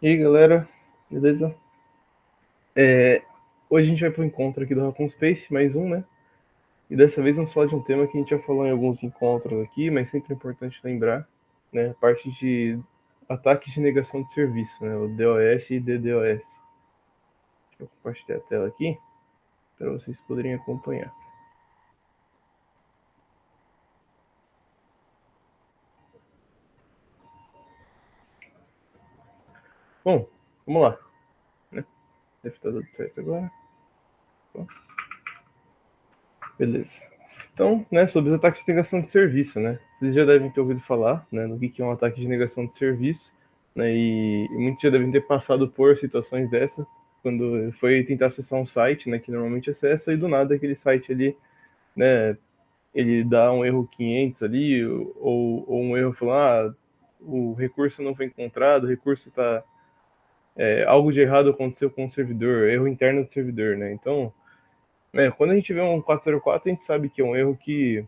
E aí, galera, beleza? Hoje a gente vai pro encontro aqui do Raccoon Space, mais um, né? E dessa vez vamos falar de um tema que a gente já falou em alguns encontros aqui, mas sempre é importante lembrar, né? A parte de ataques de negação de serviço, né? O DOS e DDoS. Deixa eu compartilhar a tela aqui para vocês poderem acompanhar. Bom, vamos lá, né? Deve estar tudo certo agora. Bom, beleza. Então, né, sobre os ataques de negação de serviço, né? Vocês já devem ter ouvido falar, né, no que é um ataque de negação de serviço, né? E muitos já devem ter passado por situações dessa, quando foi tentar acessar um site, né, que normalmente acessa e do nada aquele site ali, né, ele dá um erro 500 ali ou um erro falando, o recurso não foi encontrado, o recurso está algo de errado aconteceu com o servidor, erro interno do servidor, né? Então, quando a gente vê um 404, a gente sabe que é um erro que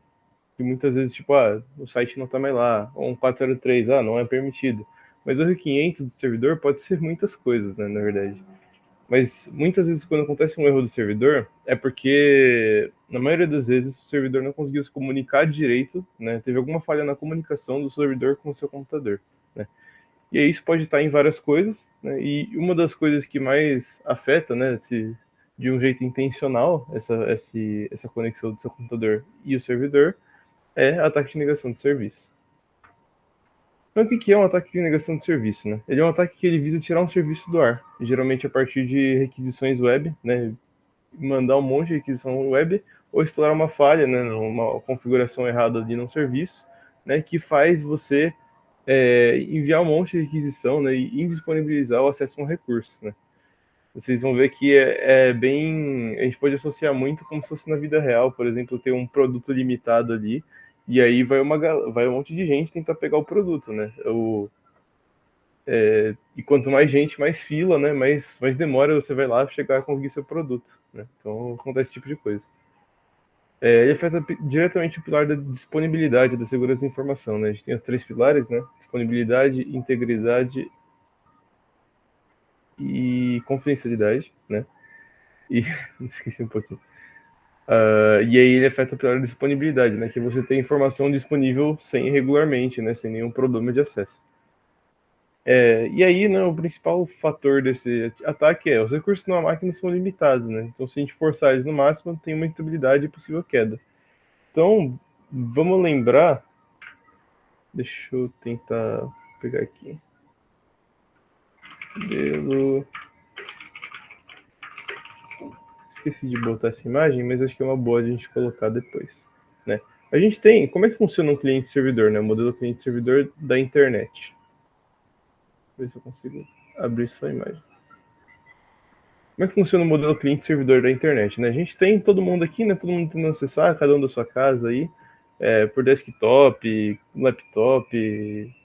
muitas vezes, tipo, o site não está mais lá, ou um 403, não é permitido. Mas o R500 do servidor pode ser muitas coisas, né, na verdade. Mas muitas vezes quando acontece um erro do servidor, é porque, na maioria das vezes, o servidor não conseguiu se comunicar direito, né, teve alguma falha na comunicação do servidor com o seu computador, né. E aí isso pode estar em várias coisas, né, e uma das coisas que mais afeta, né, de um jeito intencional, essa conexão do seu computador e o servidor, é ataque de negação de serviço. Então, o que é um ataque de negação de serviço? Né? Ele é um ataque que ele visa tirar um serviço do ar, geralmente a partir de requisições web, né? Mandar um monte de requisição web ou explorar uma falha, né? Uma configuração errada ali no serviço, né? Que faz você enviar um monte de requisição, né? E indisponibilizar o acesso a um recurso. Né? Vocês vão ver que é bem. A gente pode associar muito como se fosse na vida real, por exemplo, ter um produto limitado ali, e aí vai um monte de gente tentar pegar o produto, né? E quanto mais gente, mais fila, né? Mais demora você vai lá chegar a conseguir seu produto, né? Então acontece esse tipo de coisa. Ele afeta diretamente o pilar da disponibilidade, da segurança da informação, né? A gente tem os três pilares, né? Disponibilidade, integridade e confidencialidade, né? E esqueci um pouquinho. E aí ele afeta pela disponibilidade, né? Que você tem informação disponível sem irregularmente, né? Sem nenhum problema de acesso. E aí, né, o principal fator desse ataque os recursos na máquina são limitados, né? Então, se a gente forçar eles no máximo, tem uma instabilidade e possível queda. Então, vamos lembrar. Deixa eu tentar pegar aqui. Modelo. Esqueci de botar essa imagem, mas acho que é uma boa a gente colocar depois, né? A gente tem. Como é que funciona um cliente-servidor, né? O modelo cliente-servidor da internet. Ver se eu consigo abrir sua imagem. Como é que funciona o modelo cliente-servidor da internet, né? A gente tem todo mundo aqui, né? Todo mundo tentando acessar, cada um da sua casa aí, por desktop, laptop,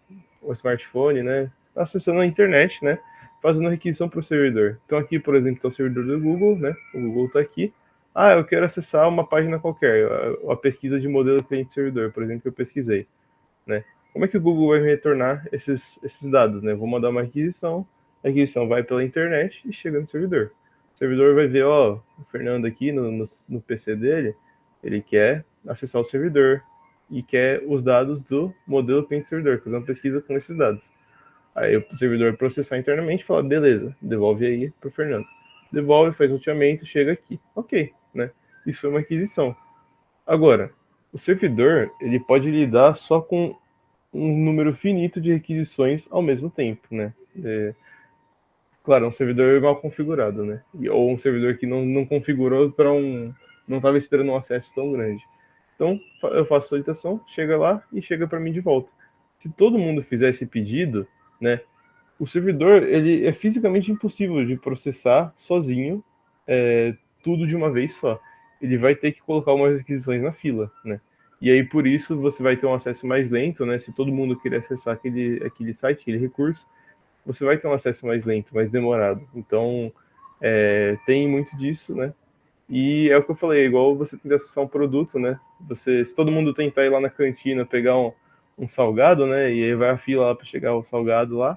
ou smartphone, né? Acessando a internet, né? Fazendo requisição para o servidor. Então aqui, por exemplo, está o servidor do Google, né? O Google está aqui. Eu quero acessar uma página qualquer, a pesquisa de modelo cliente-servidor, por exemplo, que eu pesquisei, né? Como é que o Google vai me retornar esses dados, né? Eu vou mandar uma requisição, a requisição vai pela internet e chega no servidor. O servidor vai ver, o Fernando aqui no PC dele, ele quer acessar o servidor e quer os dados do modelo cliente-servidor, fazer uma pesquisa com esses dados. Aí o servidor processar internamente e fala, beleza, devolve aí pro Fernando. Devolve, faz roteamento, chega aqui. Ok, né? Isso foi uma aquisição. Agora, o servidor, ele pode lidar só com um número finito de requisições ao mesmo tempo, né? Claro, um servidor mal configurado, né? Ou um servidor que não configurou para não estava esperando um acesso tão grande. Então, eu faço a solicitação, chega lá e chega para mim de volta. Se todo mundo fizer esse pedido, né, o servidor ele é fisicamente impossível de processar sozinho tudo de uma vez só. Ele vai ter que colocar umas requisições na fila, né? E aí por isso você vai ter um acesso mais lento, né? Se todo mundo querer acessar aquele site, aquele recurso, você vai ter um acesso mais lento, mais demorado. Então tem muito disso, né? E é o que eu falei, é igual você tem que acessar um produto, né? Se todo mundo tentar ir lá na cantina pegar um salgado, né? E aí vai a fila lá para chegar o salgado lá,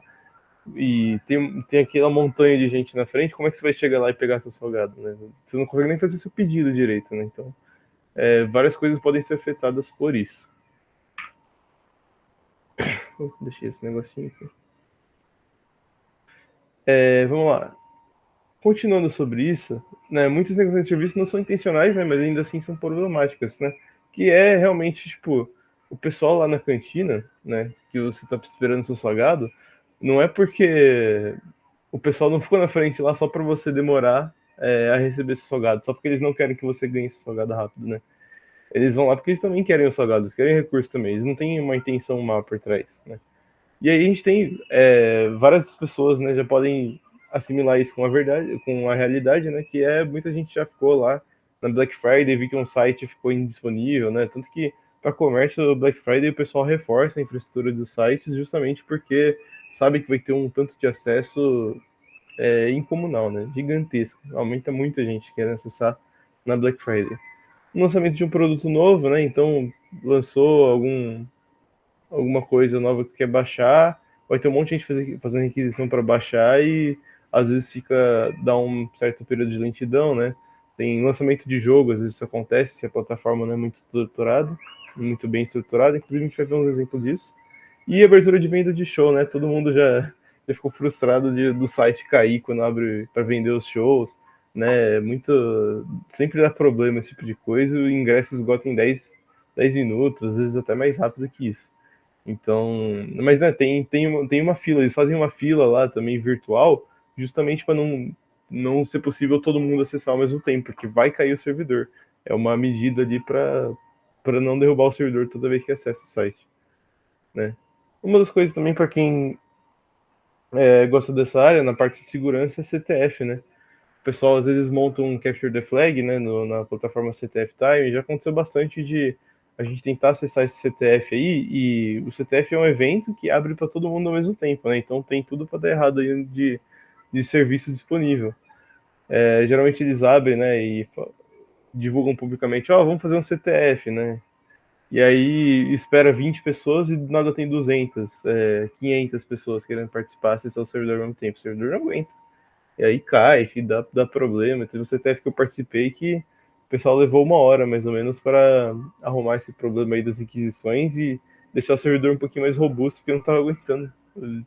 e tem aquela montanha de gente na frente, como é que você vai chegar lá e pegar seu salgado, né? Você não consegue nem fazer seu pedido direito, né? Então, várias coisas podem ser afetadas por isso. Deixei esse negocinho aqui. Vamos lá. Continuando sobre isso, né, muitas negociações de serviço não são intencionais, né, mas ainda assim são problemáticas, né? Que é realmente, tipo, o pessoal lá na cantina, né, que você tá esperando seu salgado, não é porque o pessoal não ficou na frente lá só para você demorar a receber esse salgado, só porque eles não querem que você ganhe esse salgado rápido, né? Eles vão lá porque eles também querem o salgado, eles querem recurso também, eles não têm uma intenção má por trás, né? E aí a gente tem várias pessoas, né, já podem assimilar isso com a verdade, com a realidade, né, que muita gente já ficou lá na Black Friday, vi que um site ficou indisponível, né, tanto que para comércio Black Friday o pessoal reforça a infraestrutura dos sites justamente porque sabe que vai ter um tanto de acesso incomunal, né, gigantesco, aumenta muita gente querendo acessar na Black Friday. O lançamento de um produto novo, né, então lançou alguma coisa nova que quer baixar, vai ter um monte de gente fazendo requisição para baixar e às vezes dá um certo período de lentidão, né? Tem lançamento de jogo, às vezes isso acontece se a plataforma não é muito estruturada, muito bem estruturada, inclusive a gente vai ver um exemplo disso. E abertura de venda de show, né? Todo mundo já ficou frustrado do site cair quando abre para vender os shows, né? Sempre dá problema esse tipo de coisa, o ingresso esgota em 10 minutos, às vezes até mais rápido que isso. Então, mas né, tem uma fila, eles fazem uma fila lá também virtual, justamente para não ser possível todo mundo acessar ao mesmo tempo, porque vai cair o servidor. É uma medida ali para não derrubar o servidor toda vez que acessa o site, né? Uma das coisas também para quem gosta dessa área, na parte de segurança, é CTF, né? O pessoal às vezes monta um Capture the Flag, né, na plataforma CTF Time, já aconteceu bastante de a gente tentar acessar esse CTF aí, e o CTF é um evento que abre para todo mundo ao mesmo tempo, né, então tem tudo para dar errado aí de serviço disponível. Geralmente eles abrem, né, e divulgam publicamente, ó, vamos fazer um CTF, né, e aí espera 20 pessoas e do nada tem 200, 500 pessoas querendo participar, acessar o servidor ao mesmo tempo, o servidor não aguenta. E aí cai, dá problema. Teve um CTF que eu participei que o pessoal levou 1 hora, mais ou menos, para arrumar esse problema aí das inquisições e deixar o servidor um pouquinho mais robusto, porque não estava aguentando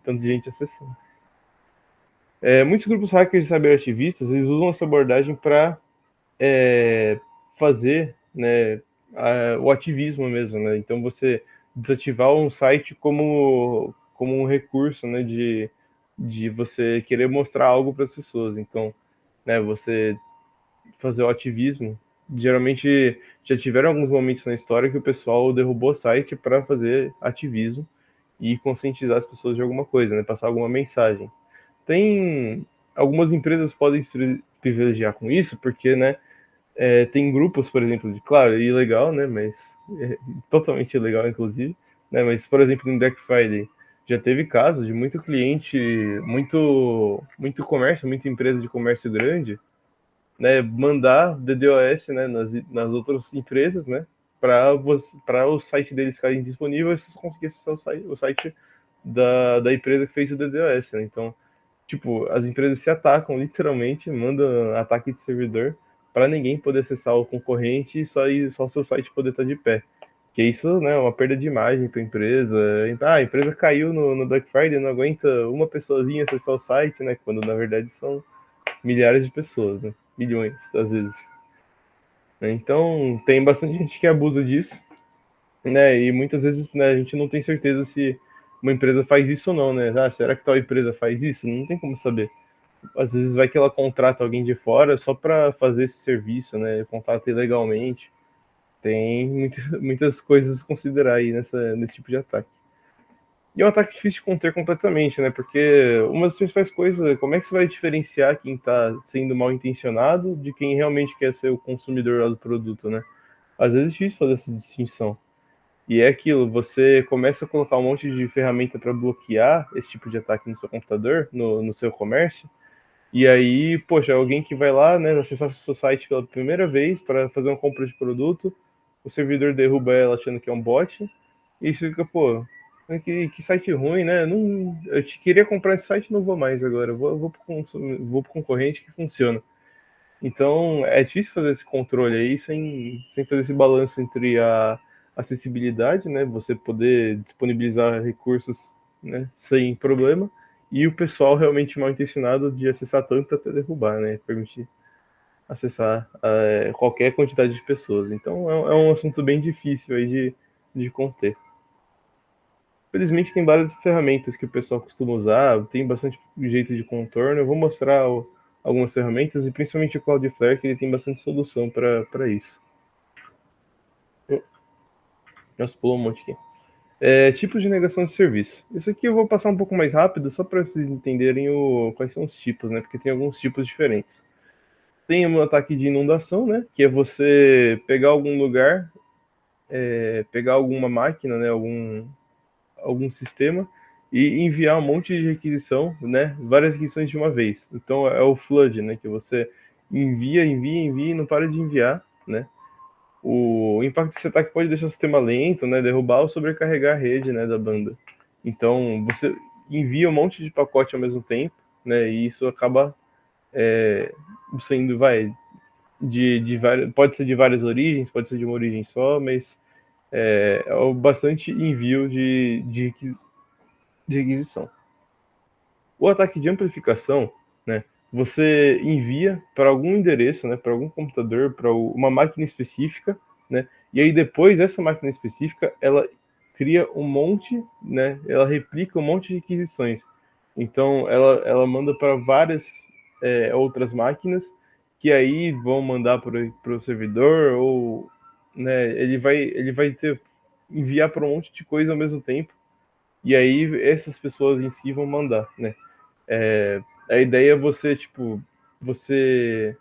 tanto de gente acessando. Muitos grupos hackers e cyberativistas, eles usam essa abordagem para fazer, né, o ativismo mesmo, né? Então você desativar um site como um recurso, né, de você querer mostrar algo para as pessoas. Então, né, você fazer o ativismo. Geralmente já tiveram alguns momentos na história que o pessoal derrubou o site para fazer ativismo e conscientizar as pessoas de alguma coisa, né, passar alguma mensagem. Tem algumas empresas podem se privilegiar com isso, porque, né, tem grupos, por exemplo, claro, ilegal, né, mas totalmente ilegal, inclusive, né, mas, por exemplo, no Black Friday, já teve casos de muito cliente, muito comércio, muita empresa de comércio grande, né, mandar DDoS, né, nas outras empresas, né, para o site deles ficarem disponível e você conseguir acessar o site da empresa que fez o DDoS, né? Então, tipo, as empresas se atacam literalmente, mandam ataque de servidor para ninguém poder acessar o concorrente e só o seu site poder estar de pé. Que isso, né, é uma perda de imagem para a empresa. A empresa caiu no Black Friday, não aguenta uma pessoazinha acessar o site, né, quando na verdade são milhares de pessoas, né? Milhões, às vezes. Então, tem bastante gente que abusa disso, né? E muitas vezes, né, a gente não tem certeza se uma empresa faz isso ou não, né? Ah, será que tal empresa faz isso? Não tem como saber. Às vezes vai que ela contrata alguém de fora só para fazer esse serviço, né? Contrata ilegalmente. Tem muitas coisas a considerar aí nesse tipo de ataque. E é um ataque difícil de conter completamente, né? Porque uma das principais coisas, como é que você vai diferenciar quem está sendo mal intencionado de quem realmente quer ser o consumidor do produto, né? Às vezes é difícil fazer essa distinção. E é aquilo, você começa a colocar um monte de ferramenta para bloquear esse tipo de ataque no seu computador, no seu comércio, e aí, poxa, alguém que vai lá, né, acessar o seu site pela primeira vez para fazer uma compra de produto, o servidor derruba ela achando que é um bot, e isso fica, pô, Que site ruim, né? Não, eu te queria comprar esse site, não vou mais agora. Vou pro concorrente que funciona. Então, é difícil fazer esse controle aí sem fazer esse balanço entre a acessibilidade, né? Você poder disponibilizar recursos, né, sem problema, e o pessoal realmente mal intencionado de acessar tanto até derrubar, né? Permitir acessar qualquer quantidade de pessoas. Então, é um assunto bem difícil aí de conter. Felizmente tem várias ferramentas que o pessoal costuma usar, tem bastante jeito de contorno. Eu vou mostrar algumas ferramentas e principalmente o Cloudflare, que ele tem bastante solução para isso. Nossa, pulou um monte aqui. Tipos de negação de serviço. Isso aqui eu vou passar um pouco mais rápido, só para vocês entenderem quais são os tipos, né? Porque tem alguns tipos diferentes. Tem o ataque de inundação, né? Que é você pegar algum lugar, pegar alguma máquina, né? Algum sistema e enviar um monte de requisição, né? Várias requisições de uma vez. Então é o flood, né? Que você envia e não para de enviar, né? O impacto desse ataque pode deixar o sistema lento, né? Derrubar ou sobrecarregar a rede, né? Da banda. Então você envia um monte de pacote ao mesmo tempo, né? E isso acaba sendo, pode ser de várias origens, pode ser de uma origem só, mas é bastante envio de requisição. O ataque de amplificação, né, você envia para algum endereço, né, para algum computador, para uma máquina específica, né, e aí depois essa máquina específica ela cria um monte, né, ela replica um monte de requisições. Então ela manda para várias outras máquinas que aí vão mandar para o servidor ou, né, ele vai ter enviar para um monte de coisa ao mesmo tempo e aí essas pessoas em si vão mandar, né? A ideia é você, tipo, você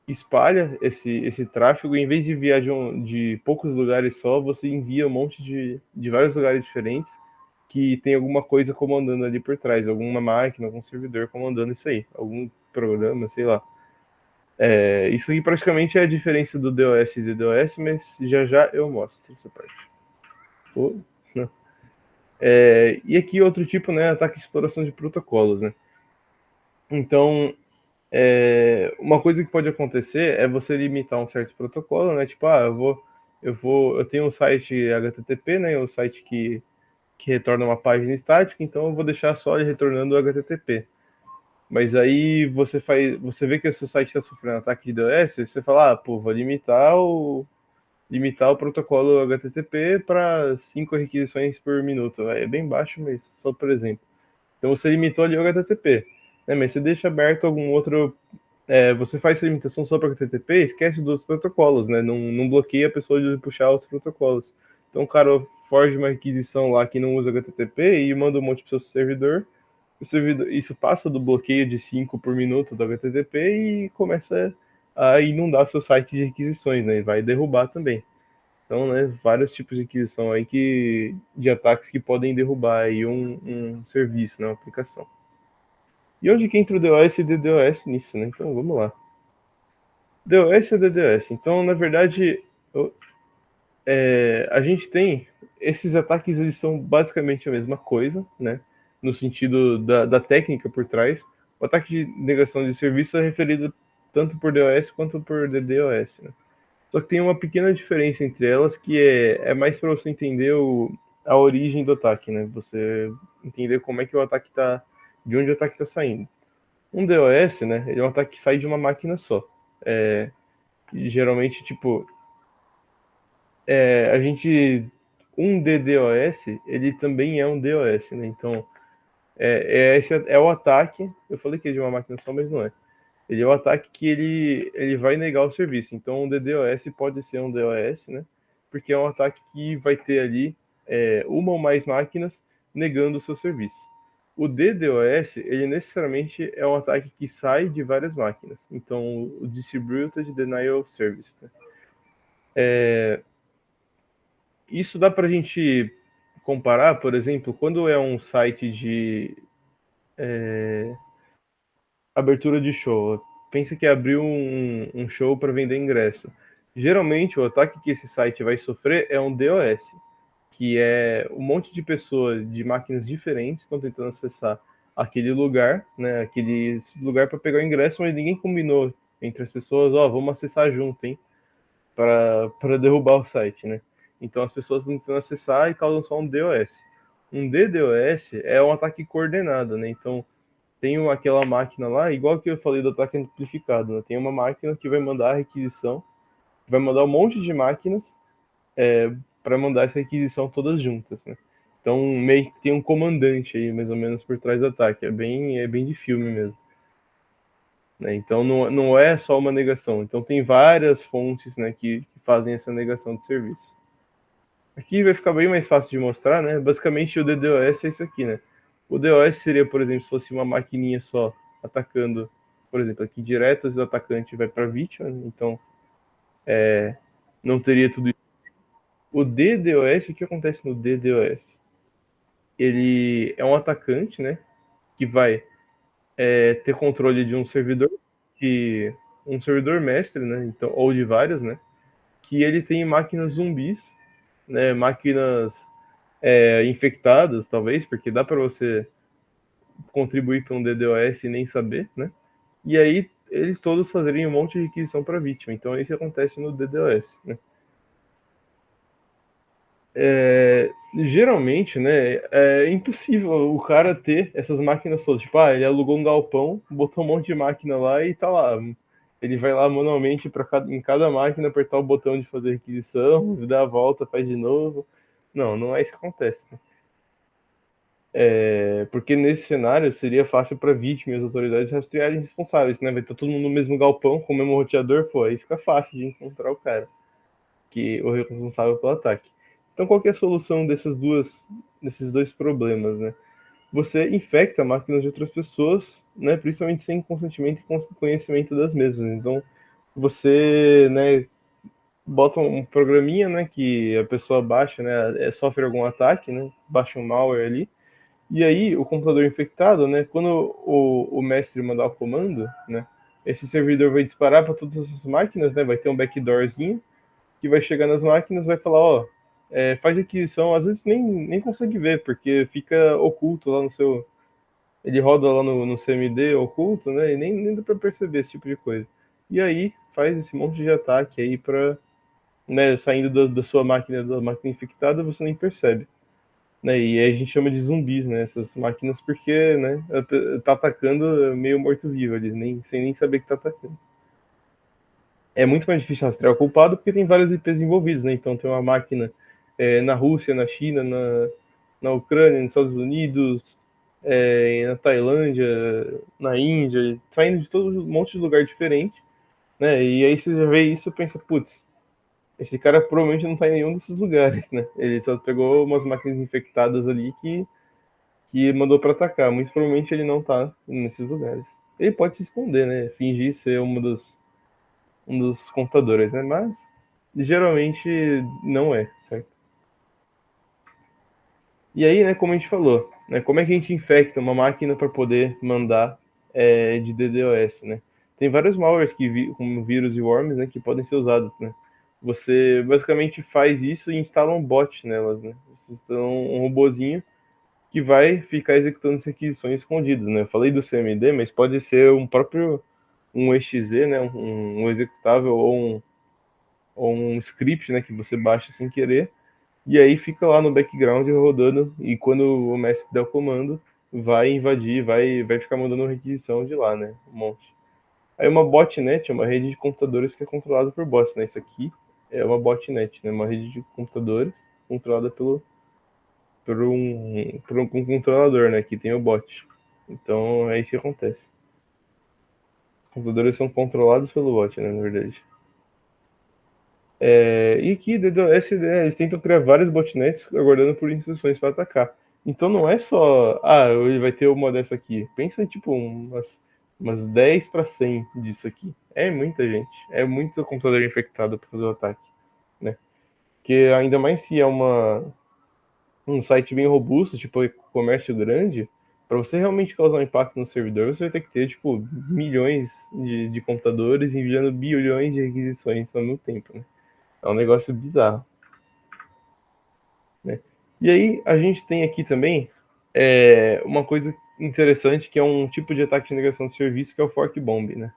espalha esse tráfego, em vez de enviar de poucos lugares só, você envia um monte de vários lugares diferentes que tem alguma coisa comandando ali por trás, alguma máquina, algum servidor comandando isso aí, algum programa, sei lá. Isso aí praticamente é a diferença do DOS e DDoS, mas já já eu mostro essa parte. Oh, e aqui outro tipo, né, ataque de exploração de protocolos, né. Então, uma coisa que pode acontecer é você limitar um certo protocolo, né? Tipo, eu tenho um site HTTP, né? O site que retorna uma página estática, então eu vou deixar só ele retornando o HTTP. Mas aí você vê que o seu site está sofrendo ataque de DOS, você fala, pô, vou limitar o protocolo HTTP para 5 requisições por minuto. É bem baixo, mas só por exemplo. Então você limitou ali o HTTP, né? Mas você deixa aberto algum outro você faz essa limitação só para HTTP, esquece dos protocolos, né? Não bloqueia a pessoa de puxar os protocolos. Então o cara forge uma requisição lá que não usa HTTP e manda um monte para o seu servidor. Isso passa do bloqueio de 5 por minuto do HTTP e começa a inundar seu site de requisições, né? E vai derrubar também. Então, né, vários tipos de requisição aí de ataques que podem derrubar aí um serviço, né, uma aplicação. E onde que entra o DOS e DDoS nisso, né? Então, vamos lá. DOS ou DDoS? Então, na verdade, a gente tem esses ataques, eles são basicamente a mesma coisa, né? No sentido da técnica por trás. O ataque de negação de serviço é referido tanto por DOS quanto por DDoS, né? Só que tem uma pequena diferença entre elas que é mais para você entender a origem do ataque, né? Você entender como é que o ataque tá, de onde o ataque está saindo. Um DOS, né? Ele é um ataque que sai de uma máquina só. E geralmente, tipo, a gente um DDoS ele também é um DOS, né? Então esse é o ataque. Eu falei que é de uma máquina só, mas não é. Ele é o ataque que ele vai negar o serviço. Então um DDoS pode ser um DOS, né? Porque é um ataque que vai ter ali uma ou mais máquinas negando o seu serviço. O DDoS, ele necessariamente é um ataque que sai de várias máquinas. Então, o Distributed Denial of Service. Né? Isso dá para a gente comparar, por exemplo, quando é um site de abertura de show. Pensa que abriu um show para vender ingresso. Geralmente, o ataque que esse site vai sofrer é um DOS, que é um monte de pessoas de máquinas diferentes estão tentando acessar aquele lugar, né? Aquele lugar para pegar o ingresso, mas ninguém combinou entre as pessoas, ó, vamos acessar junto, hein? Para derrubar o site, né? Então as pessoas estão tentando acessar e causam só um DOS. Um DDoS é um ataque coordenado, né? Então tem aquela máquina lá, igual que eu falei do ataque amplificado, né? Tem uma máquina que vai mandar a requisição, vai mandar um monte de máquinas para mandar essa requisição todas juntas, né? Então meio que tem um comandante aí, mais ou menos, por trás do ataque. É bem de filme mesmo. Né? Então não é só uma negação. Então tem várias fontes, né, que fazem essa negação de serviço. Aqui vai ficar bem mais fácil de mostrar, né? Basicamente o DDoS é isso aqui, né? O DOS seria, por exemplo, se fosse uma maquininha só atacando, por exemplo, aqui direto do atacante vai para a vítima, então não teria tudo isso. O DDoS, o que acontece no DDoS? Ele é um atacante, né, que vai ter controle de um servidor, que um servidor mestre, né, então, ou de vários, né, que ele tem máquinas zumbis, né, máquinas infectadas, talvez, porque dá para você contribuir para um DDoS e nem saber, né? E aí eles todos fazerem um monte de requisição para vítima. Então é isso que acontece no DDoS, né? Geralmente, né, é impossível o cara ter essas máquinas todas. Tipo, ele alugou um galpão, botou um monte de máquina lá e tá lá. Ele vai lá manualmente em cada máquina apertar o botão de fazer requisição, dá a volta, faz de novo. Não é isso que acontece. Né? Porque nesse cenário seria fácil para vítima e as autoridades rastrearem responsáveis, né? Vai estar todo mundo no mesmo galpão com o mesmo roteador, pô, aí fica fácil de encontrar o cara, que o responsável pelo ataque. Então, qual que é a solução desses dois problemas, né? Você infecta máquinas de outras pessoas, né? Principalmente sem consentimento e conhecimento das mesmas. Então, você, né? Bota um programinha, né? Que a pessoa baixa, né? Sofre algum ataque, né? Baixa um malware ali. E aí, o computador infectado, né? Quando o mestre mandar o comando, né? Esse servidor vai disparar para todas essas máquinas, né? Vai ter um backdoorzinho que vai chegar nas máquinas, vai falar, ó, faz aquisição, às vezes nem consegue ver, porque fica oculto lá no seu. Ele roda lá no CMD oculto, né? E nem dá para perceber esse tipo de coisa. E aí faz esse monte de ataque aí para, né, saindo da sua máquina, da máquina infectada, você nem percebe. Né, e aí a gente chama de zumbis, né? Essas máquinas, porque, né, tá atacando meio morto-vivo ali, sem nem saber que tá atacando. É muito mais difícil rastrear o culpado porque tem várias IPs envolvidas, né? Então tem uma máquina na Rússia, na China, na Ucrânia, nos Estados Unidos, na Tailândia, na Índia, saindo de todo um monte de lugar diferente, né? E aí você já vê isso e pensa, putz, esse cara provavelmente não tá em nenhum desses lugares, né? Ele só pegou umas máquinas infectadas ali que mandou para atacar. Muito provavelmente ele não tá nesses lugares. Ele pode se esconder, né? Fingir ser um dos computadores, né? Mas geralmente não é, certo? E aí, né, como a gente falou, né, como é que a gente infecta uma máquina para poder mandar de DDoS, né? Tem vários malwares como vírus e worms, né, que podem ser usados, né? Você basicamente faz isso e instala um bot nelas, né? Você instala um robozinho que vai ficar executando as requisições escondidas, né? Eu falei do CMD, mas pode ser um exe, né? Um executável ou um script, né? Que você baixa sem querer e aí fica lá no background rodando e quando o mestre der o comando vai invadir, vai ficar mandando requisição de lá, né? Um monte. Aí uma botnet é uma rede de computadores que é controlada por bots, né? Isso aqui é uma botnet, né? Uma rede de computadores controlada por um controlador, né? Que tem o bot. Então é isso que acontece. Os computadores são controlados pelo bot, né? Na verdade. E aqui, eles tentam criar vários botnets aguardando por instruções para atacar. Então não é só, ele vai ter uma dessa aqui. Pensa em tipo umas 10 para 100 disso aqui. É muita gente. É muito computador infectado para fazer o ataque. Né? Porque ainda mais se é um site bem robusto, tipo comércio grande, para você realmente causar um impacto no servidor, você vai ter que ter tipo milhões de computadores enviando bilhões de requisições ao mesmo tempo. Né? É um negócio bizarro. Né? E aí a gente tem aqui também uma coisa interessante que é um tipo de ataque de negação de serviço que é o fork bomb, né?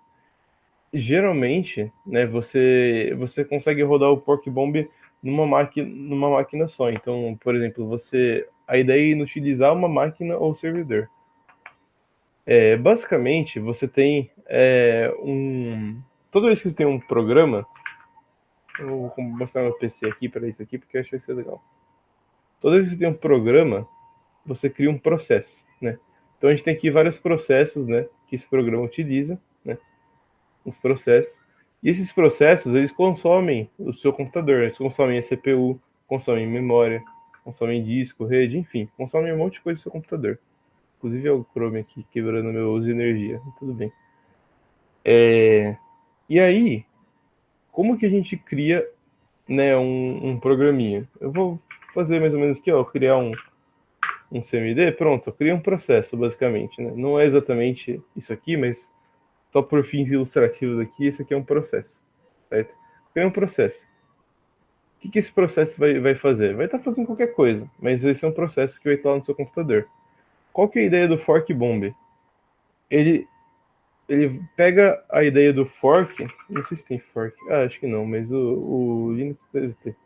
Geralmente, né, você consegue rodar o fork bomb numa máquina só. Então, por exemplo, a ideia é inutilizar uma máquina ou servidor. Basicamente, você tem toda vez que você tem um programa, eu vou mostrar meu PC aqui para isso aqui porque eu acho que vai ser legal. Toda vez que você tem um programa, você cria um processo, né? Então a gente tem aqui vários processos, né, que esse programa utiliza, né? Os processos. E esses processos, eles consomem o seu computador, eles consomem a CPU, consomem memória, consomem disco, rede, enfim, consomem um monte de coisa do seu computador. Inclusive é o Chrome aqui quebrando meu uso de energia, tudo bem. E aí, como que a gente cria, né, um programinha? Eu vou fazer mais ou menos aqui, ó, criar um CMD, pronto, eu criei um processo, basicamente, né? Não é exatamente isso aqui, mas só por fins ilustrativos aqui, esse aqui é um processo, certo? Criei um processo. O que esse processo vai fazer? Vai estar fazendo qualquer coisa, mas esse é um processo que vai estar lá no seu computador. Qual que é a ideia do fork bomb? Ele, ele pega a ideia do fork, não sei se tem fork, acho que não, mas o Linux deve ter.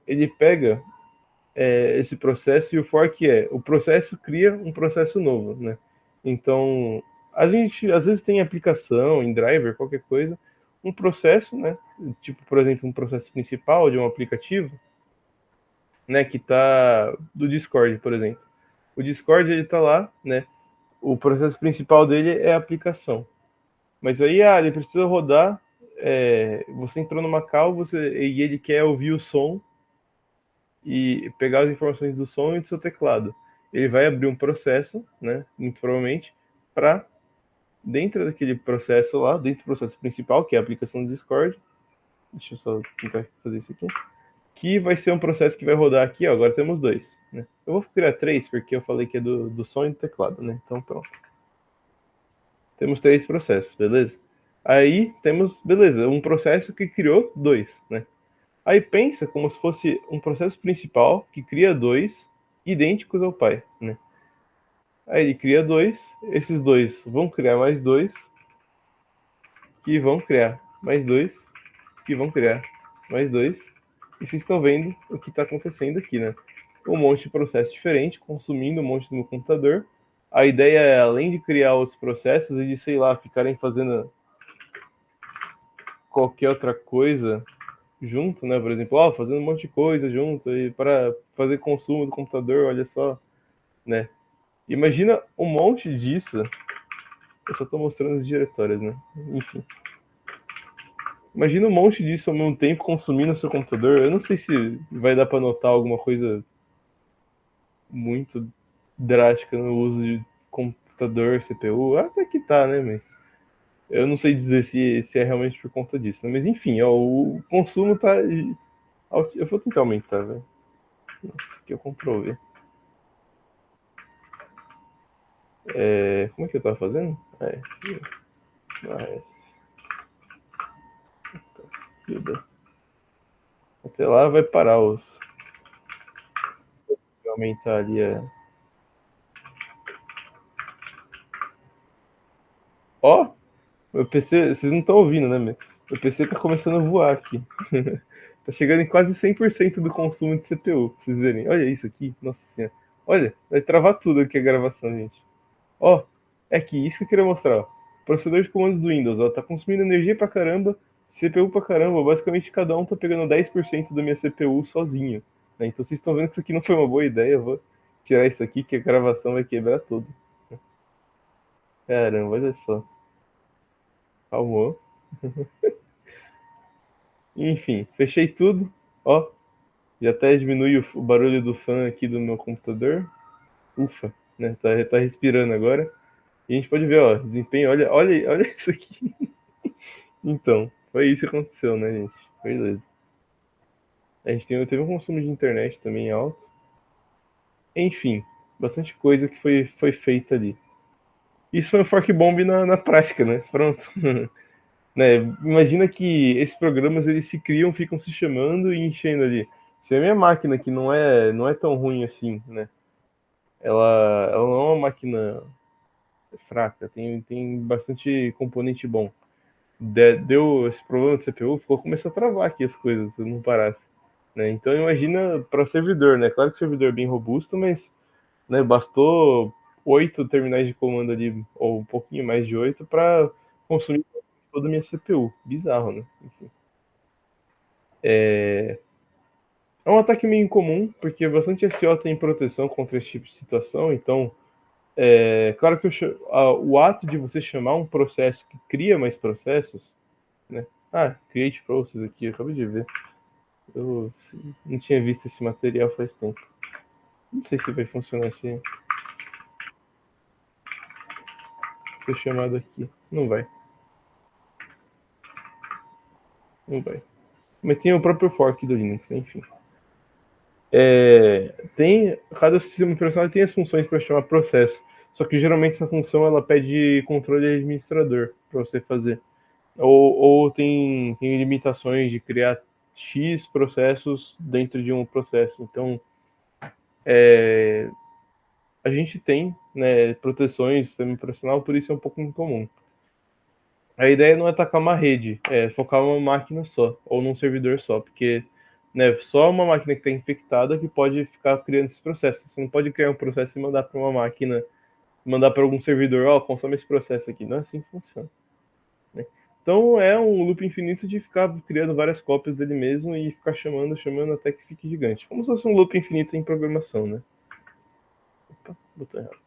Ele pega esse processo e o fork o processo cria um processo novo, né? Então, a gente às vezes tem aplicação em driver, qualquer coisa, um processo, né? Tipo, por exemplo, um processo principal de um aplicativo, né? Que tá do Discord, por exemplo. O Discord ele tá lá, né? O processo principal dele é a aplicação. Mas aí, ele precisa rodar. Você entrou numa call, e ele quer ouvir o som e pegar as informações do som e do seu teclado. Ele vai abrir um processo, né, muito provavelmente, para dentro daquele processo lá, dentro do processo principal, que é a aplicação do Discord, deixa eu só tentar fazer isso aqui, que vai ser um processo que vai rodar aqui, ó, agora temos dois, né? Eu vou criar três, porque eu falei que é do som e do teclado, né? Então pronto. Temos três processos, beleza? Aí temos, beleza, um processo que criou dois, né? Aí pensa como se fosse um processo principal que cria dois idênticos ao pai, né? Aí ele cria dois, esses dois vão criar mais dois, que vão criar mais dois, que vão criar mais dois. E vocês estão vendo o que está acontecendo aqui, né? Um monte de processo diferente, consumindo um monte no computador. A ideia é, além de criar outros processos, eles, sei lá, ficarem fazendo qualquer outra coisa junto, né? Por exemplo, fazendo um monte de coisa junto e para fazer consumo do computador, olha só, né? Imagina um monte disso. Eu só estou mostrando os diretórios, né? Enfim. Imagina um monte disso ao mesmo tempo consumindo o seu computador. Eu não sei se vai dar para notar alguma coisa muito drástica no uso de computador, CPU. Até que tá, né? Mas eu não sei dizer se é realmente por conta disso. Né? Mas enfim, ó, o consumo tá. Eu vou tentar aumentar, velho. Aqui eu Ctrl V. Como é que eu tava fazendo? Mas, até lá vai parar os. Vou aumentar ali a. Ó! Meu PC, vocês não estão ouvindo, né? Meu PC tá começando a voar aqui. Tá chegando em quase 100% do consumo de CPU, pra vocês verem. Olha isso aqui, nossa senhora. Olha, vai travar tudo aqui a gravação, gente. Ó, é aqui, isso que eu queria mostrar, ó. Processador de comandos do Windows, ó, tá consumindo energia pra caramba, CPU pra caramba. Basicamente, cada um tá pegando 10% da minha CPU sozinho. Né? Então vocês estão vendo que isso aqui não foi uma boa ideia. Eu vou tirar isso aqui, que a gravação vai quebrar tudo. Caramba, olha só. Calmou. Enfim, fechei tudo. Ó, já até diminui o barulho do fã aqui do meu computador. Ufa, né? Tá respirando agora. E a gente pode ver, ó, desempenho. Olha isso aqui. Então, foi isso que aconteceu, né, gente? Beleza. A gente teve um consumo de internet também alto. Enfim, bastante coisa que foi feita ali. Isso foi um fork bomb na prática, né? Pronto. Né? Imagina que esses programas eles se criam, ficam se chamando e enchendo ali. Se a minha máquina, que não é tão ruim assim, né? Ela não é uma máquina fraca, tem bastante componente bom. Deu esse problema de CPU, começou a travar aqui as coisas, se não parasse. Né? Então imagina para servidor, né? Claro que o servidor é bem robusto, mas né, bastou 8 terminais de comando ali, ou um pouquinho mais de 8, para consumir toda a minha CPU. Bizarro, né? Enfim. É um ataque meio incomum, porque bastante SEO tem proteção contra esse tipo de situação, então claro que o ato de você chamar um processo que cria mais processos, né? Ah, create process aqui, eu acabei de ver. Eu não tinha visto esse material faz tempo. Não sei se vai funcionar assim. Ser chamado aqui. Não vai. Não vai. Mas tem o próprio fork do Linux, né? Enfim. Cada sistema operacional tem as funções para chamar processo. Só que geralmente essa função ela pede controle de administrador para você fazer. Ou tem limitações de criar X processos dentro de um processo. Então, a gente tem né, proteções do sistema operacional, por isso é um pouco incomum. A ideia não é atacar uma rede, é focar uma máquina só, ou num servidor só, porque né, só uma máquina que está infectada que pode ficar criando esses processos. Você não pode criar um processo e mandar para uma máquina, mandar para algum servidor, ó, consome esse processo aqui. Não é assim que funciona. Né? Então é um loop infinito de ficar criando várias cópias dele mesmo e ficar chamando até que fique gigante. Como se fosse um loop infinito em programação, né? Opa, botou errado.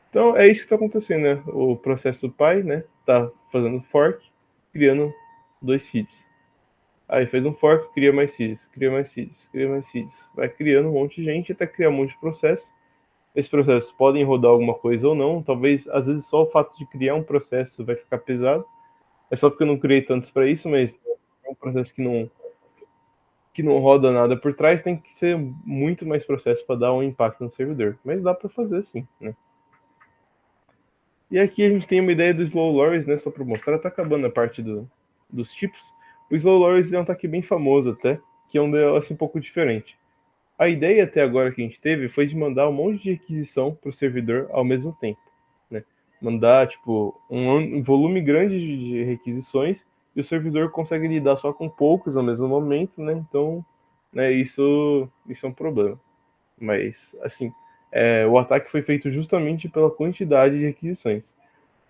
Então é isso que está acontecendo, né? O processo do pai, né, tá fazendo fork, criando 2 feeds. Aí fez um fork, cria mais feeds, cria mais feeds, cria mais feeds. Vai criando um monte de gente até criar um monte de processo. Esses processos podem rodar alguma coisa ou não. Talvez, às vezes, só o fato de criar um processo vai ficar pesado. É só porque eu não criei tantos para isso, mas é um processo que não roda nada por trás, tem que ser muito mais processo para dar um impacto no servidor. Mas dá para fazer sim, né? E aqui a gente tem uma ideia do Slow Loris, né? Só para mostrar, tá acabando a parte dos chips. O Slow Loris é um ataque bem famoso até, que é um DOS um pouco diferente. A ideia até agora que a gente teve foi de mandar um monte de requisição para o servidor ao mesmo tempo. Né? Mandar tipo um volume grande de requisições e o servidor consegue lidar só com poucos ao mesmo momento, né? Então, né, isso é um problema. Mas, assim, o ataque foi feito justamente pela quantidade de requisições.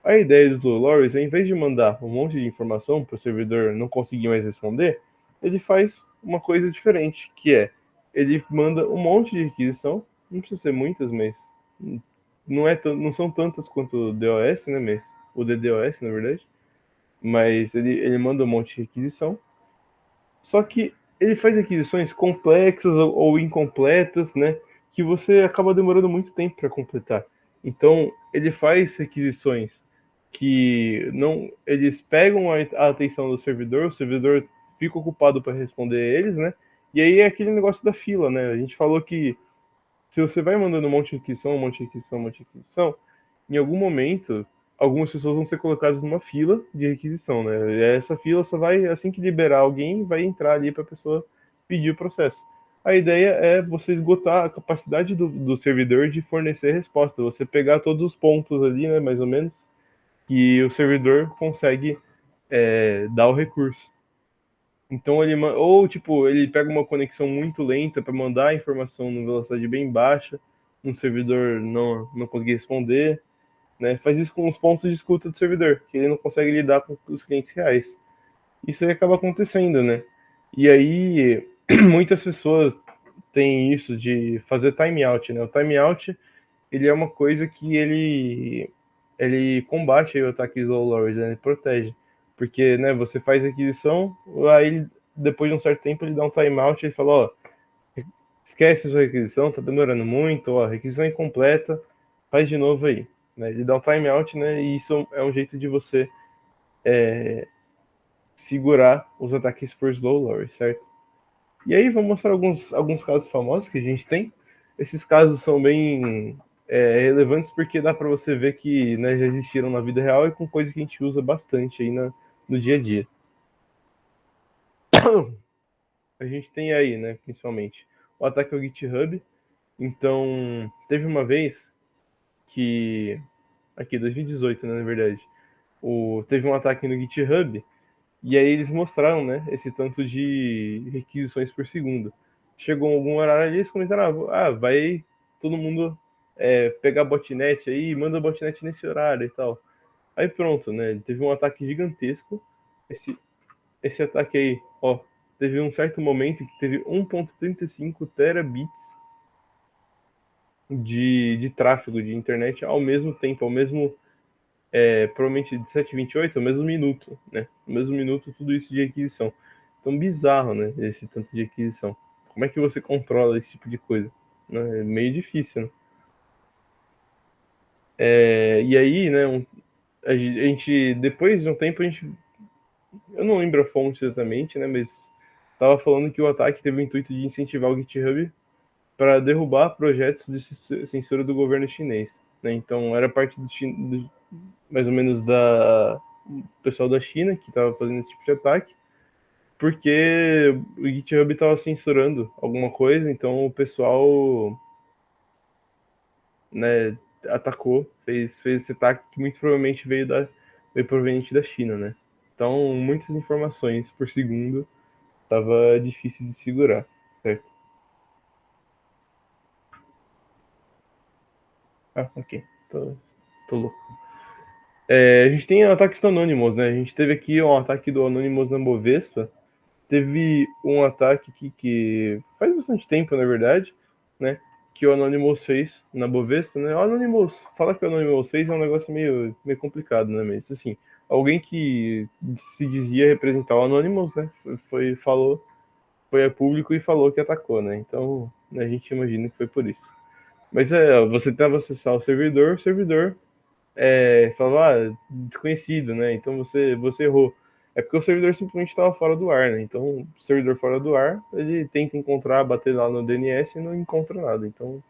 A ideia do Dolores é, em vez de mandar um monte de informação para o servidor não conseguir mais responder, ele faz uma coisa diferente, que é, ele manda um monte de requisição, não precisa ser muitas, mas não são tantas quanto o DOS, né, mas o DDoS, na verdade, mas ele manda um monte de requisição, só que ele faz requisições complexas ou incompletas, né? Que você acaba demorando muito tempo para completar. Então, ele faz requisições que não. Eles pegam a atenção do servidor, o servidor fica ocupado para responder eles, né? E aí é aquele negócio da fila, né? A gente falou que se você vai mandando um monte de requisição, um monte de requisição, um monte de requisição, em algum momento, algumas pessoas vão ser colocadas numa fila de requisição, né? E essa fila só vai, assim que liberar alguém, vai entrar ali para a pessoa pedir o processo. A ideia é você esgotar a capacidade do servidor de fornecer resposta, você pegar todos os pontos ali, né, mais ou menos, que o servidor consegue dar o recurso. Então ou tipo, ele pega uma conexão muito lenta para mandar a informação numa velocidade bem baixa, um servidor não conseguir responder, né? Faz isso com os pontos de escuta do servidor, que ele não consegue lidar com os clientes reais. Isso aí acaba acontecendo, né? E aí muitas pessoas têm isso de fazer timeout, né? O timeout, ele é uma coisa que ele combate o ataque slow lords, né? Ele protege. Porque, né, você faz a aquisição, aí depois de um certo tempo ele dá um timeout e ele fala, ó, esquece sua requisição, tá demorando muito, ó, requisição incompleta, faz de novo aí. Né? Ele dá um timeout, né? E isso é um jeito de você segurar os ataques por slow lower, certo? E aí vou mostrar alguns casos famosos que a gente tem. Esses casos são bem relevantes porque dá para você ver que né, já existiram na vida real e com coisa que a gente usa bastante aí no dia a dia. a gente tem aí, né, principalmente, o ataque ao GitHub. Então, teve uma vez que, aqui, 2018, né, na verdade, teve um ataque no GitHub, e aí eles mostraram, né, esse tanto de requisições por segundo. Chegou algum horário ali, eles começaram, vai todo mundo pegar botnet aí, manda botnet nesse horário e tal. Aí pronto, né, teve um ataque gigantesco. Esse ataque aí, ó, teve um certo momento que teve 1.35 terabits de tráfego de internet ao mesmo tempo, ao mesmo, provavelmente de 728, ao mesmo minuto, né? No mesmo minuto, tudo isso de aquisição. Então, bizarro, né? Esse tanto de aquisição. Como é que você controla esse tipo de coisa? Né? É meio difícil, né? E aí, né, a gente, depois de um tempo, eu não lembro a fonte exatamente, né, mas tava falando que o ataque teve o intuito de incentivar o GitHub para derrubar projetos de censura do governo chinês, né? Então era parte mais ou menos da pessoal da China que estava fazendo esse tipo de ataque, porque o GitHub estava censurando alguma coisa, então o pessoal, né, atacou, fez esse ataque que muito provavelmente veio proveniente da China, né? Então muitas informações por segundo, tava difícil de segurar, certo? Ah, ok. Tô louco. A gente tem ataques do Anonymous, né? A gente teve aqui um ataque do Anonymous na Bovespa. Teve um ataque que faz bastante tempo, na verdade, né? Que o Anonymous fez na Bovespa, né? O Anonymous, falar que o Anonymous fez é um negócio meio complicado, né? Mas, assim, alguém que se dizia representar o Anonymous, né? Foi a público e falou que atacou, né? Então, a gente imagina que foi por isso. Mas você tentava acessar o servidor falava, desconhecido, né? Então você errou. É porque o servidor simplesmente estava fora do ar, né? Então, o servidor fora do ar, ele tenta encontrar, bater lá no DNS e não encontra nada. Então,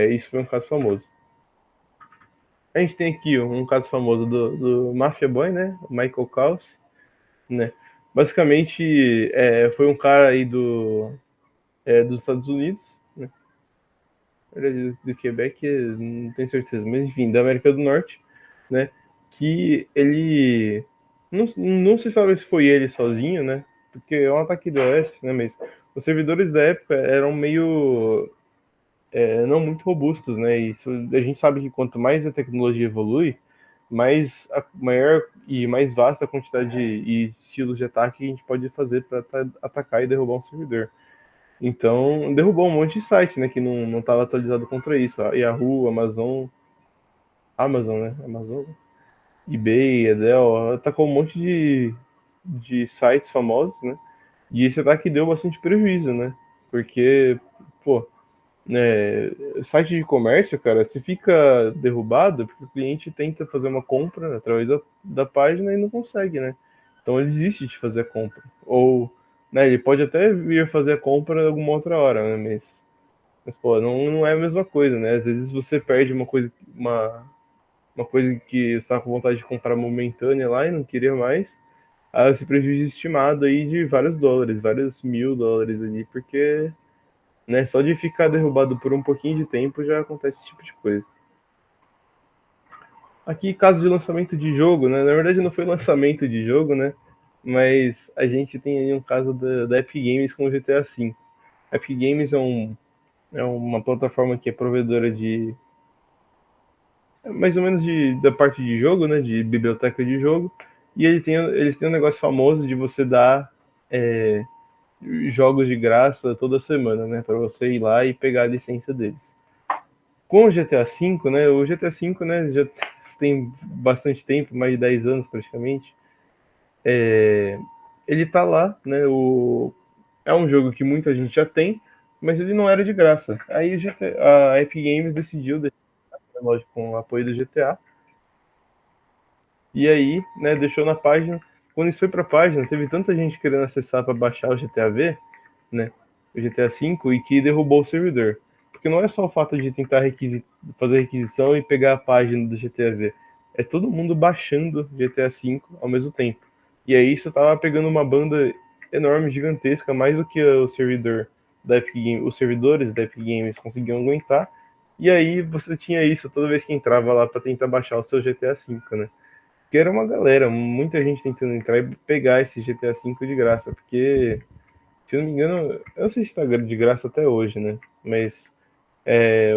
isso foi um caso famoso. A gente tem aqui um caso famoso do Mafia Boy, né? Michael Caus, né? Basicamente, foi um cara aí dos Estados Unidos, né? Do Quebec, não tenho certeza, mas enfim, da América do Norte, né? Que ele. Não se sabe se foi ele sozinho, né? Porque é um ataque do OS, né? Mas os servidores da época eram meio. Não muito robustos, né? E a gente sabe que quanto mais a tecnologia evolui, mais a maior e mais vasta a quantidade e estilos de ataque que a gente pode fazer para atacar e derrubar um servidor. Então, derrubou um monte de site, né, que não estava atualizado contra isso. A Yahoo, Amazon, né? Amazon, eBay, Dell, atacou um monte de sites famosos, né? E esse ataque deu bastante prejuízo, né? Porque, pô, né, site de comércio, cara, se fica derrubado, porque o cliente tenta fazer uma compra através da página e não consegue, né? Então ele desiste de fazer a compra. Ou, né, ele pode até vir fazer a compra alguma outra hora, né? Mas pô, não é a mesma coisa, né? Às vezes você perde uma coisa que você estava com vontade de comprar momentânea lá e não queria mais, a esse prejuízo estimado aí de vários dólares, vários $1000 ali, porque, né, só de ficar derrubado por um pouquinho de tempo já acontece esse tipo de coisa. Aqui, caso de lançamento de jogo, né? Na verdade não foi lançamento de jogo, né? Mas a gente tem aí um caso da Epic Games com o GTA V. A Epic Games é uma plataforma que é provedora de mais ou menos da parte de jogo, né? De biblioteca de jogo. E eles têm um negócio famoso de você dar é, jogos de graça toda semana, né? Para você ir lá e pegar a licença deles. Com o GTA V, né? O GTA V, né? Já tem bastante tempo, mais de 10 anos praticamente. Ele tá lá, né? É um jogo que muita gente já tem, mas ele não era de graça. Aí a Epic Games decidiu, lógico, com o apoio do GTA, e aí, né, deixou na página. Quando isso foi pra página, teve tanta gente querendo acessar para baixar o GTA V, né, o GTA V, e que derrubou o servidor. Porque não é só o fato de tentar fazer requisição e pegar a página do GTA V. É todo mundo baixando GTA V ao mesmo tempo. E aí isso tava pegando uma banda enorme, gigantesca, mais do que o servidor da Epic Games, os servidores da Epic Games conseguiam aguentar. E aí você tinha isso toda vez que entrava lá para tentar baixar o seu GTA V, né? Que era uma galera, muita gente tentando entrar e pegar esse GTA V de graça, porque, se eu não me engano, eu não sei se está de graça até hoje, né? Mas é,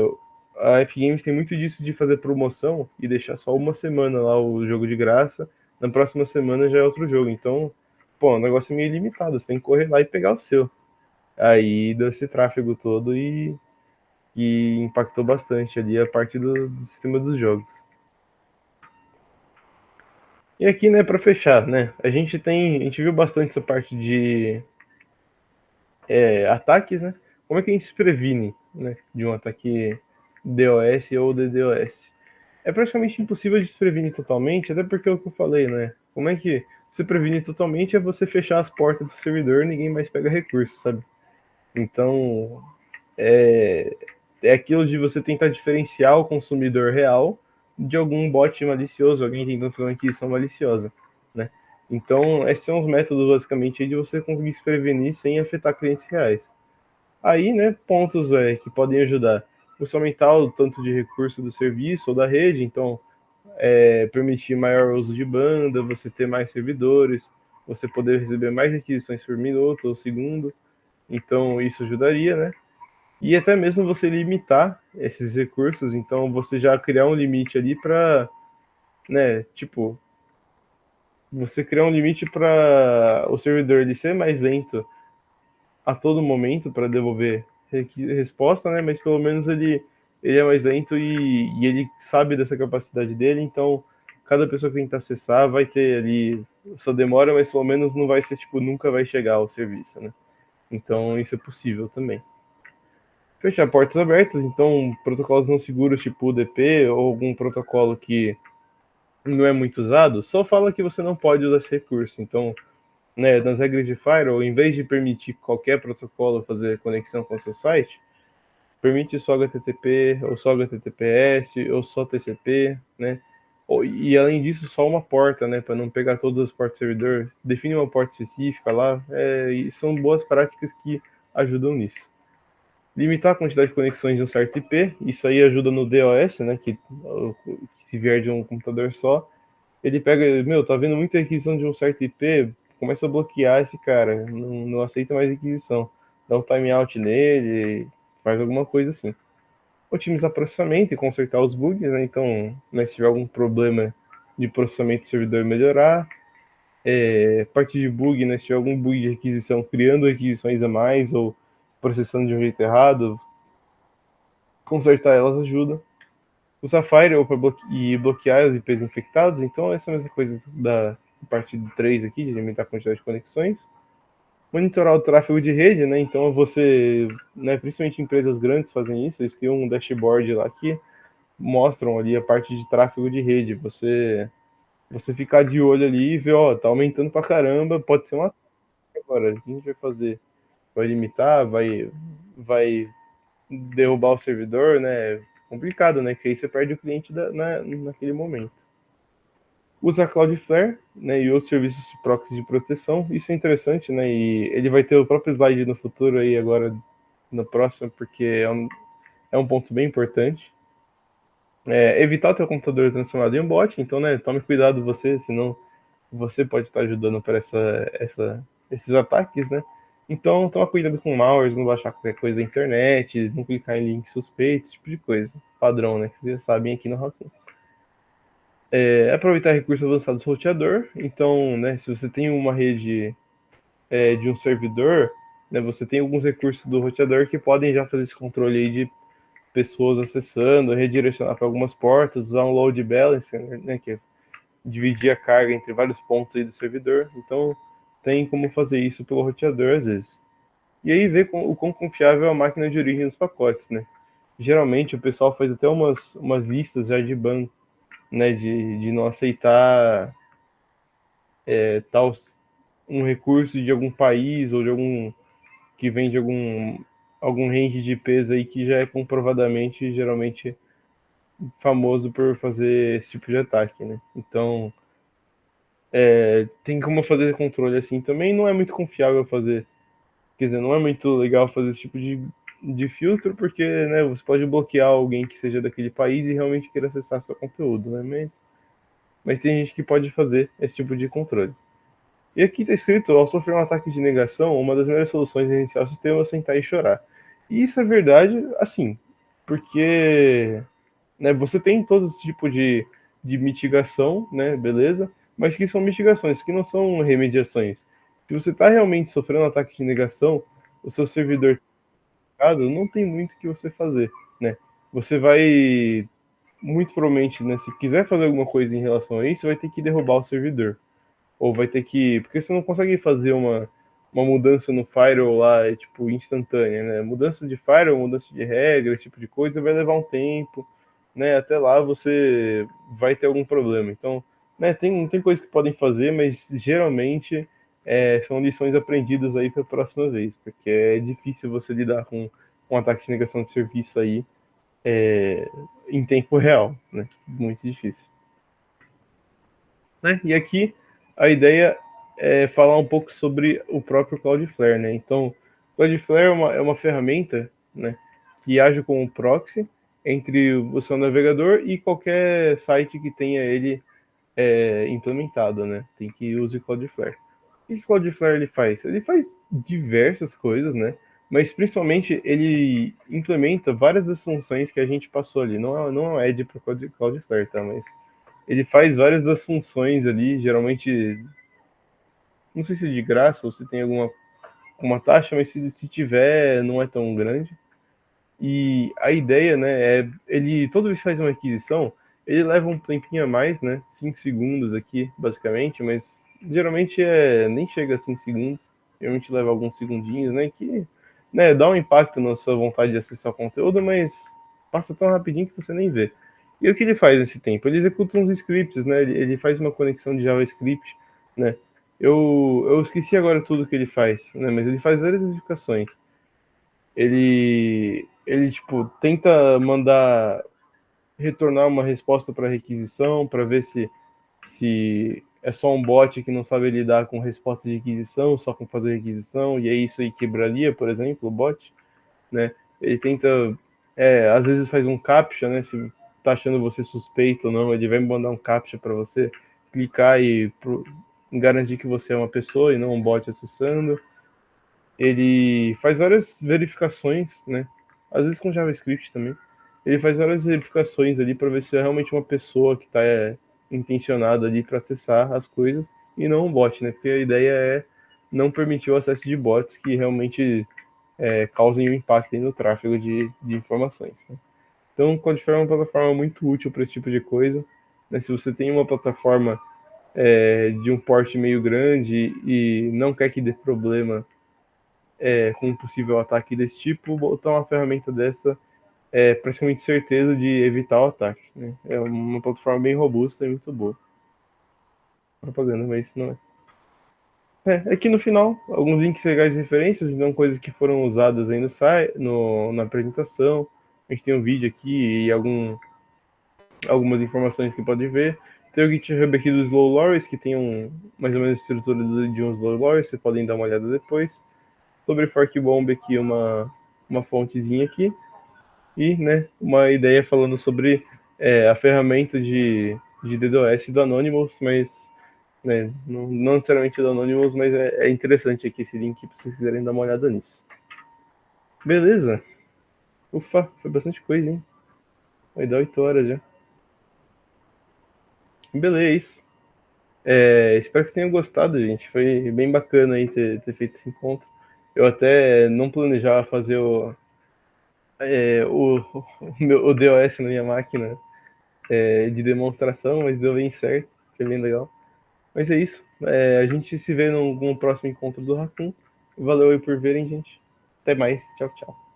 a Epic Games tem muito disso de fazer promoção e deixar só uma semana lá o jogo de graça, na próxima semana já é outro jogo. Então, pô, o negócio é meio limitado, você tem que correr lá e pegar o seu. Aí deu esse tráfego todo e impactou bastante ali a parte do sistema dos jogos. E aqui, né, para fechar, né, a gente viu bastante essa parte de ataques, né? Como é que a gente se previne, né, de um ataque DOS ou DDoS? É praticamente impossível de se prevenir totalmente, até porque é o que eu falei, né? Como é que se prevenir totalmente é você fechar as portas do servidor e ninguém mais pega recursos, sabe? Então, é, é aquilo de você tentar diferenciar o consumidor real de algum bot malicioso, alguém tentando fazer uma aquisição maliciosa, né? Então, esses são os métodos, basicamente, de você conseguir se prevenir sem afetar clientes reais. Aí, né, pontos que podem ajudar. Você aumentar o tanto de recurso do serviço ou da rede, então, permitir maior uso de banda, você ter mais servidores, você poder receber mais requisições por minuto ou segundo, então isso ajudaria, né? E até mesmo você limitar esses recursos, então você já criar um limite ali para, né, tipo, você criar um limite para o servidor ele ser mais lento a todo momento para devolver resposta, né? Mas pelo menos ele é mais lento e ele sabe dessa capacidade dele, então cada pessoa que tentar acessar vai ter ali sua demora, mas pelo menos não vai ser tipo nunca vai chegar ao serviço, né? Então isso é possível também. Fechar portas abertas, então protocolos não seguros tipo UDP ou algum protocolo que não é muito usado, só fala que você não pode usar esse recurso. Então, né, nas regras de Firewall, em vez de permitir qualquer protocolo fazer conexão com o seu site, permite só HTTP, ou só HTTPS, ou só TCP, né? E além disso, só uma porta, né, para não pegar todas as portas do servidor. Define uma porta específica lá, e são boas práticas que ajudam nisso. Limitar a quantidade de conexões de um certo IP, isso aí ajuda no DOS, né, que se vier de um computador só, ele pega, meu, tá vendo muita requisição de um certo IP, começa a bloquear esse cara, não aceita mais requisição, dá um timeout nele, faz alguma coisa assim. Otimizar processamento e consertar os bugs, né? Então, né, se tiver algum problema de processamento do servidor, melhorar. Parte de bug, né? Se tiver algum bug de requisição, criando requisições a mais ou processando de um jeito errado, consertar elas ajuda. Usar Firewall para bloquear as IPs infectadas, então essa é a mesma coisa da parte de 3 aqui, de limitar a quantidade de conexões. Monitorar o tráfego de rede, né? Então você, né, principalmente empresas grandes fazem isso, eles têm um dashboard lá que mostram ali a parte de tráfego de rede. Você ficar de olho ali e ver, ó, tá aumentando pra caramba, pode ser uma agora, o que a gente vai fazer? Vai limitar, vai derrubar o servidor, né? Complicado, né? Que aí você perde o cliente naquele momento. Usa Cloudflare, né, e outros serviços de proxy de proteção. Isso é interessante, né? E ele vai ter o próprio slide no futuro aí agora no próximo, porque é um ponto bem importante. Evitar ter o computador transformado em um bot, então, né, tome cuidado você, senão você pode estar ajudando para esses ataques, né? Então, toma cuidado com malwares, não baixar qualquer coisa da internet, não clicar em links suspeitos, esse tipo de coisa. Padrão, né? Que vocês já sabem aqui no Raccoon. Aproveitar recursos avançados do roteador. Então, né, se você tem uma rede de um servidor, né, você tem alguns recursos do roteador que podem já fazer esse controle aí de pessoas acessando, redirecionar para algumas portas, usar um load balancer, né, que é dividir a carga entre vários pontos aí do servidor. Então, tem como fazer isso pelo roteador às vezes. E aí ver o quão confiável é a máquina de origem dos pacotes, né? Geralmente o pessoal faz até umas listas já de ban, né, de não aceitar tal um recurso de algum país ou de algum que vem de algum range de IPs aí que já é comprovadamente geralmente famoso por fazer esse tipo de ataque, né? Então, Tem como fazer controle assim também, não é muito confiável fazer. Quer dizer, não é muito legal fazer esse tipo de filtro, porque, né, você pode bloquear alguém que seja daquele país e realmente queira acessar seu conteúdo, né? Mas tem gente que pode fazer esse tipo de controle. E aqui está escrito, ao sofrer um ataque de negação, uma das melhores soluções é iniciar o sistema, sentar e chorar. E isso é verdade, assim, porque, né, você tem todo esse tipo de mitigação, né, beleza? Mas que são mitigações, que não são remediações. Se você está realmente sofrendo um ataque de negação, o seu servidor não tem muito o que você fazer, né? Você vai, muito provavelmente, né, se quiser fazer alguma coisa em relação a isso, vai ter que derrubar o servidor. Ou vai ter que. Porque você não consegue fazer uma mudança no firewall lá, tipo, instantânea, né? Mudança de firewall, mudança de regra, esse tipo de coisa, vai levar um tempo, né? Até lá você vai ter algum problema. Então, né, tem coisas que podem fazer, mas geralmente são lições aprendidas aí para a próxima vez, porque é difícil você lidar com um ataque de negação de serviço aí em tempo real, né? Muito difícil. Né? E aqui a ideia é falar um pouco sobre o próprio Cloudflare, né? Então, Cloudflare é uma ferramenta, né, que age como proxy entre o seu navegador e qualquer site que tenha ele implementado, né? Tem que usar o Cloudflare. O que o Cloudflare ele faz? Ele faz diversas coisas, né? Mas principalmente ele implementa várias das funções que a gente passou ali. Não é Edge para o Cloudflare, tá? Mas ele faz várias das funções ali, geralmente, não sei se é de graça ou se tem alguma uma taxa, mas se tiver, não é tão grande. E a ideia, né, ele toda vez que faz uma aquisição, ele leva um tempinho a mais, né, 5 segundos aqui, basicamente, mas geralmente nem chega a 5 segundos, geralmente leva alguns segundinhos, né, que né, dá um impacto na sua vontade de acessar o conteúdo, mas passa tão rapidinho que você nem vê. E o que ele faz nesse tempo? Ele executa uns scripts, né, ele faz uma conexão de JavaScript, né, eu esqueci agora tudo que ele faz, né, mas ele faz várias verificações. Ele tipo, tenta mandar retornar uma resposta para requisição, para ver se é só um bot que não sabe lidar com resposta de requisição, só com fazer requisição, e é isso aí quebraria, por exemplo, o bot, né? Ele tenta, às vezes faz um captcha, né? Se tá achando você suspeito ou não, ele vai mandar um captcha para você clicar e garantir que você é uma pessoa e não um bot acessando. Ele faz várias verificações, né? Às vezes com JavaScript também. Ele faz várias verificações ali para ver se é realmente uma pessoa que está intencionada ali para acessar as coisas e não um bot, né? Porque a ideia é não permitir o acesso de bots que realmente causem um impacto no tráfego de informações. Né? Então, o Cloudflare é uma plataforma muito útil para esse tipo de coisa. Né? Se você tem uma plataforma de um porte meio grande e não quer que dê problema com um possível ataque desse tipo, botar uma ferramenta dessa é praticamente certeza de evitar o ataque. Né? É uma plataforma bem robusta e muito boa. Propaganda, mas não é. Aqui no final, alguns links legais de referências, então coisas que foram usadas aí no site, na apresentação. A gente tem um vídeo aqui e algumas informações que pode ver. Tem o GitHub aqui do Slow Loris, que tem mais ou menos a estrutura de um Slow Loris, vocês podem dar uma olhada depois. Sobre Forkbomb aqui, uma fontezinha aqui. E né, uma ideia falando sobre a ferramenta de DDoS do Anonymous, mas né, não necessariamente do Anonymous, mas é interessante aqui esse link para vocês quiserem dar uma olhada nisso. Beleza? Ufa, foi bastante coisa, hein? Vai dar 8 horas já. Beleza, é isso. Espero que vocês tenham gostado, gente. Foi bem bacana aí ter feito esse encontro. Eu até não planejava fazer o DOS na minha máquina de demonstração, mas deu bem certo. Foi bem legal. Mas é isso. A gente se vê no próximo encontro do Raccoon. Valeu aí por verem, gente. Até mais. Tchau, tchau.